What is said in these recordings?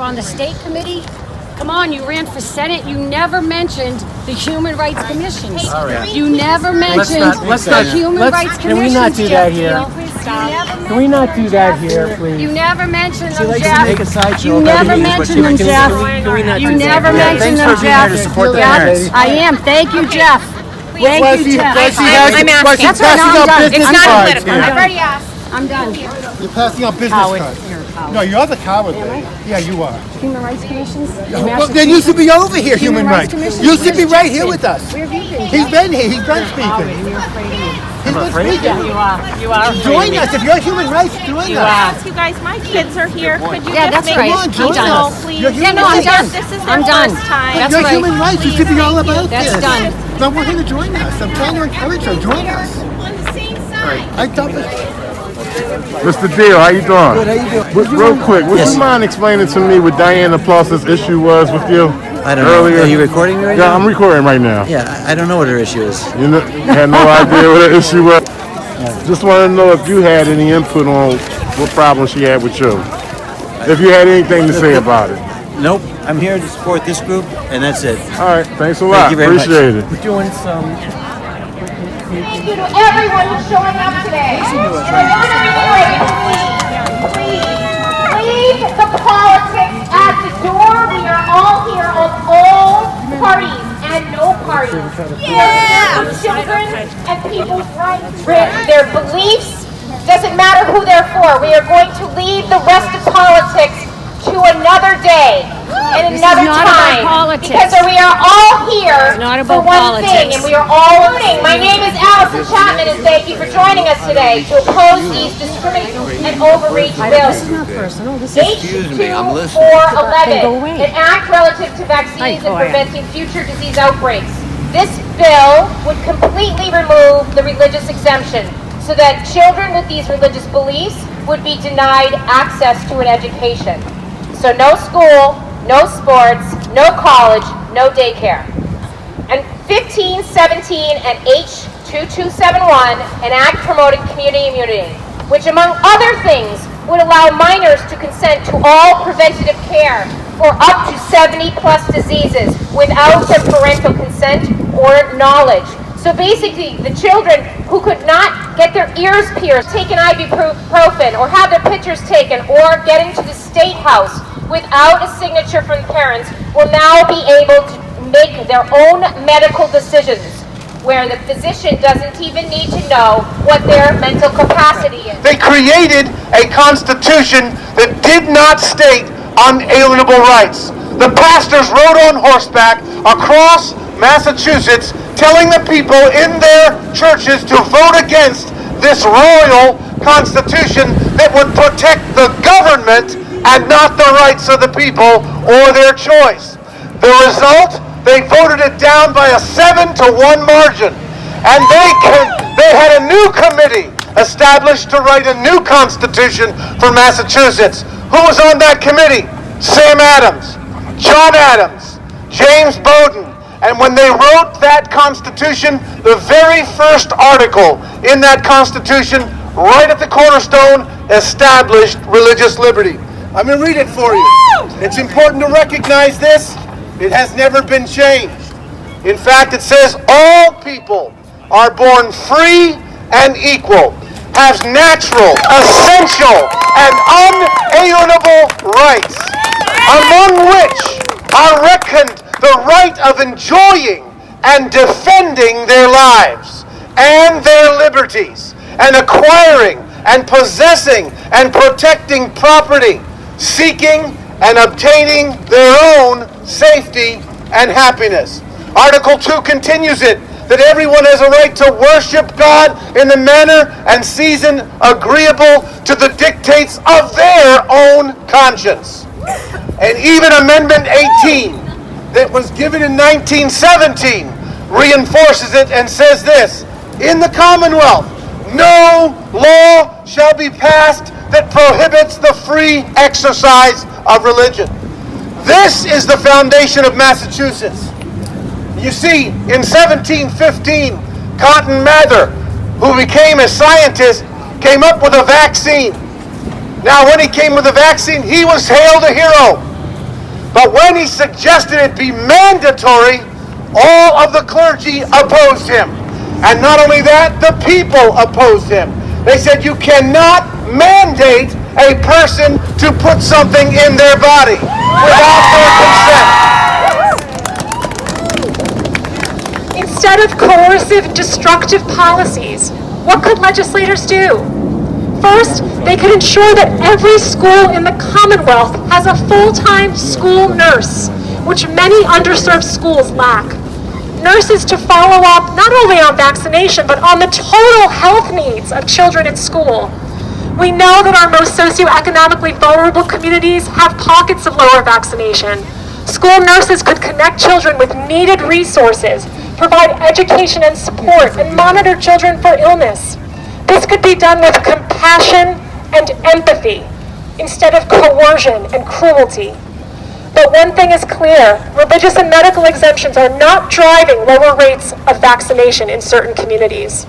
You're on the state committee. Come on, you ran for Senate. You never mentioned the Human Rights Commission. You never mentioned the Human Rights Commission. Can we not do that here? Can we not do that here, please? You never mentioned them, She likes Geoff. to make a sideshow. You never mentioned them, Geoff. You never mentioned them, Geoff. Yes, I am. Thank you, Geoff. Thank you, Geoff. I'm asking. That's right, now I'm done. It's not political. I've already asked. I'm done. You're passing out business cards. No, you're the coward. Yeah, you are. Human Rights Commissions? Well, then you should be over here, Human Rights. You should be right here with us. Where have you been? He's been here. He's been speaking. You're afraid of me. He's been speaking. You are. You are. Join us. If you're Human Rights, join us. You guys, my kids are here. Could you Yeah, just that's make right. this I'm peaceful, done. please? Yeah, no, I'm done. This is I'm their done. first time. That's You're right. Human Rights. You should be all about That's this. done. No, I want her to join us. I'm trying to encourage her. Join us. On the same side. I thought that. Mr. Diehl, how you doing? Good, how you doing? Real quick, would you mind explaining to me what Diana Ploss's issue was with you? I don't earlier? know. Are you recording me right Yeah, now? I'm recording right now. Yeah, I don't know what her issue is. You had no idea what her issue was? Just want to know if you had any input on what problem she had with you. If you had anything to say about it. Nope. I'm here to support this group, and that's it. All right, thanks a lot. you very much. Appreciate it. We're doing some. Thank you to everyone who's showing up today. I want to reiterate, please leave the politics at the door. We are all here on all parties and no parties. Yeah! Children and people's rights, their beliefs, doesn't matter who they're for. We are going to leave the rest of politics to another day and another time, because we are all here for one thing, and we are all winning. My name is Allison Chapman, and thank you for joining us today to oppose these discriminatory and overreach bills. H2411, an act relative to vaccines and preventing future disease outbreaks. This bill would completely remove the religious exemption, so that children with these religious beliefs would be denied access to an education. So no school, no sports, no college, no daycare. And 1517 and H2271, an act promoting community immunity, which among other things would allow minors to consent to all preventative care for up to 70 plus diseases without their parental consent or knowledge. So basically, the children who could not get their ears pierced, take an ibuprofen, or have their pictures taken, or get into the state house without a signature from the parents will now be able to make their own medical decisions, where the physician doesn't even need to know what their mental capacity is. They created a constitution that did not state unalienable rights. The pastors rode on horseback across Massachusetts telling the people in their churches to vote against this royal constitution that would protect the government and not the rights of the people or their choice. The result, they voted it down by a 7-1 margin. And they had a new committee established to write a new constitution for Massachusetts. Who was on that committee? Sam Adams, John Adams, James Bowdoin. And when they wrote that Constitution, the very first article in that Constitution, right at the cornerstone, established religious liberty. I'm going to read it for you. It's important to recognize this. It has never been changed. In fact, it says all people are born free and equal, have natural, essential, and unalienable rights, among which are reckoned the right of enjoying and defending their lives and their liberties, and acquiring and possessing and protecting property, seeking and obtaining their own safety and happiness. Article 2 continues it, that everyone has a right to worship God in the manner and season agreeable to the dictates of their own conscience. And even Amendment 18, that was given in 1917, reinforces it and says this: in the Commonwealth, no law shall be passed that prohibits the free exercise of religion. This is the foundation of Massachusetts. You see, in 1715, Cotton Mather, who became a scientist, came up with a vaccine. Now, when he came with the vaccine, he was hailed a hero. But when he suggested it be mandatory, all of the clergy opposed him. And not only that, the people opposed him. They said you cannot mandate a person to put something in their body without their consent. Instead of coercive, destructive policies, what could legislators do? First, they could ensure that every school in the Commonwealth has a full-time school nurse, which many underserved schools lack. Nurses to follow up not only on vaccination, but on the total health needs of children at school. We know that our most socioeconomically vulnerable communities have pockets of lower vaccination. School nurses could connect children with needed resources, provide education and support, and monitor children for illness. This could be done with compassion and empathy instead of coercion and cruelty. But one thing is clear, religious and medical exemptions are not driving lower rates of vaccination in certain communities.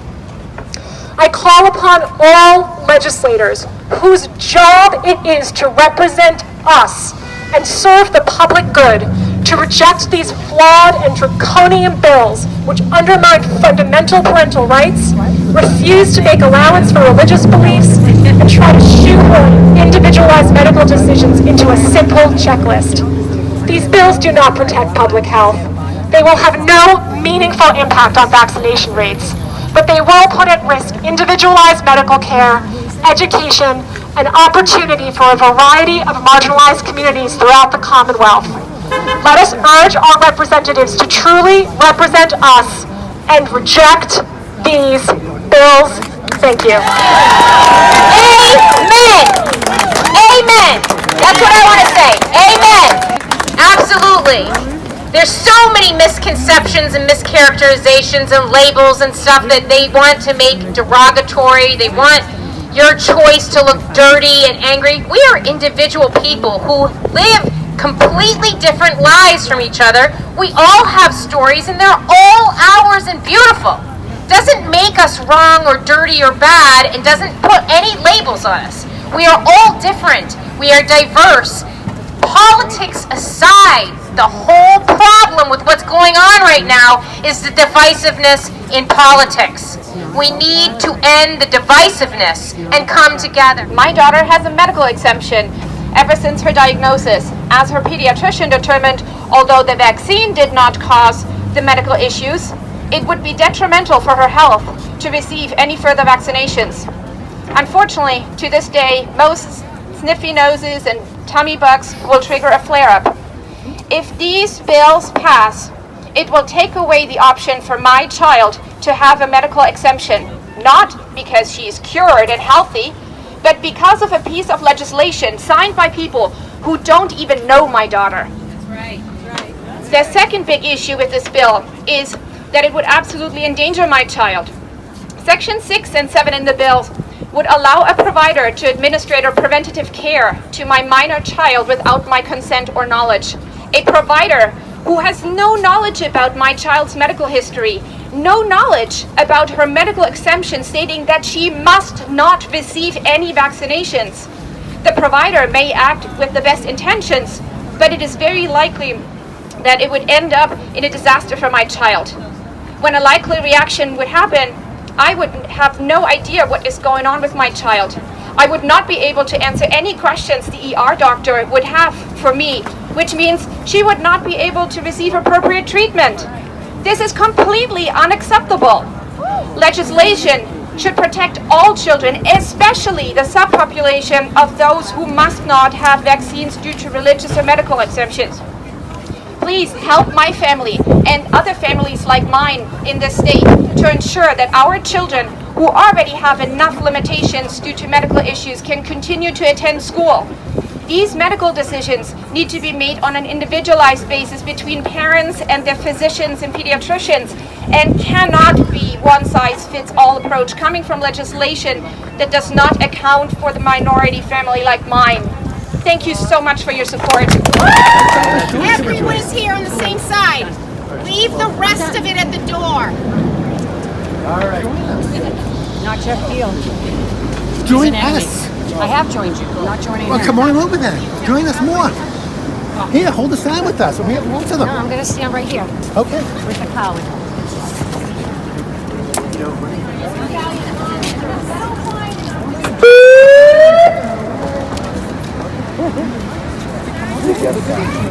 I call upon all legislators whose job it is to represent us and serve the public good to reject these flawed and draconian bills which undermine fundamental parental rights, refuse to make allowance for religious beliefs, and try to shoehorn individualized medical decisions into a simple checklist. These bills do not protect public health. They will have no meaningful impact on vaccination rates, but they will put at risk individualized medical care, education, and opportunity for a variety of marginalized communities throughout the Commonwealth. Let us urge our representatives to truly represent us and reject these bills. Thank you. Amen! Amen! That's what I want to say. Amen! Absolutely. There's so many misconceptions and mischaracterizations and labels and stuff that they want to make derogatory. They want your choice to look dirty and angry. We are individual people who live completely different lives from each other. We all have stories and they're all ours and beautiful. Doesn't make us wrong or dirty or bad and doesn't put any labels on us. We are all different. We are diverse. Politics aside, the whole problem with what's going on right now is the divisiveness in politics. We need to end the divisiveness and come together. My daughter has a medical exemption ever since her diagnosis, as her pediatrician determined, although the vaccine did not cause the medical issues, it would be detrimental for her health to receive any further vaccinations. Unfortunately, to this day, most sniffy noses and tummy bugs will trigger a flare-up. If these bills pass, it will take away the option for my child to have a medical exemption, not because she is cured and healthy, but because of a piece of legislation signed by people who don't even know my daughter. That's right. The second big issue with this bill is that it would absolutely endanger my child. Section 6 and 7 in the bill would allow a provider to administer preventative care to my minor child without my consent or knowledge. A provider who has no knowledge about my child's medical history, no knowledge about her medical exemption stating that she must not receive any vaccinations. The provider may act with the best intentions, but it is very likely that it would end up in a disaster for my child. When a likely reaction would happen, I would have no idea what is going on with my child. I would not be able to answer any questions the ER doctor would have for me, which means she would not be able to receive appropriate treatment. This is completely unacceptable. Legislation should protect all children, especially the subpopulation of those who must not have vaccines due to religious or medical exemptions. Please help my family and other families like mine in this state to ensure that our children who already have enough limitations due to medical issues can continue to attend school. These medical decisions need to be made on an individualized basis between parents and their physicians and pediatricians, and cannot be one-size-fits-all approach coming from legislation that does not account for the minority family like mine. Thank you so much for your support. Everyone is here on the same side. Leave the rest of it at the door. All right. Not Geoff Diehl. Join us. I have joined you. I'm not joining Well, him. come on over then. Join us more. Here, hold the sign with us. We'll walk to them. No, I'm going to stand right here Okay. with the college.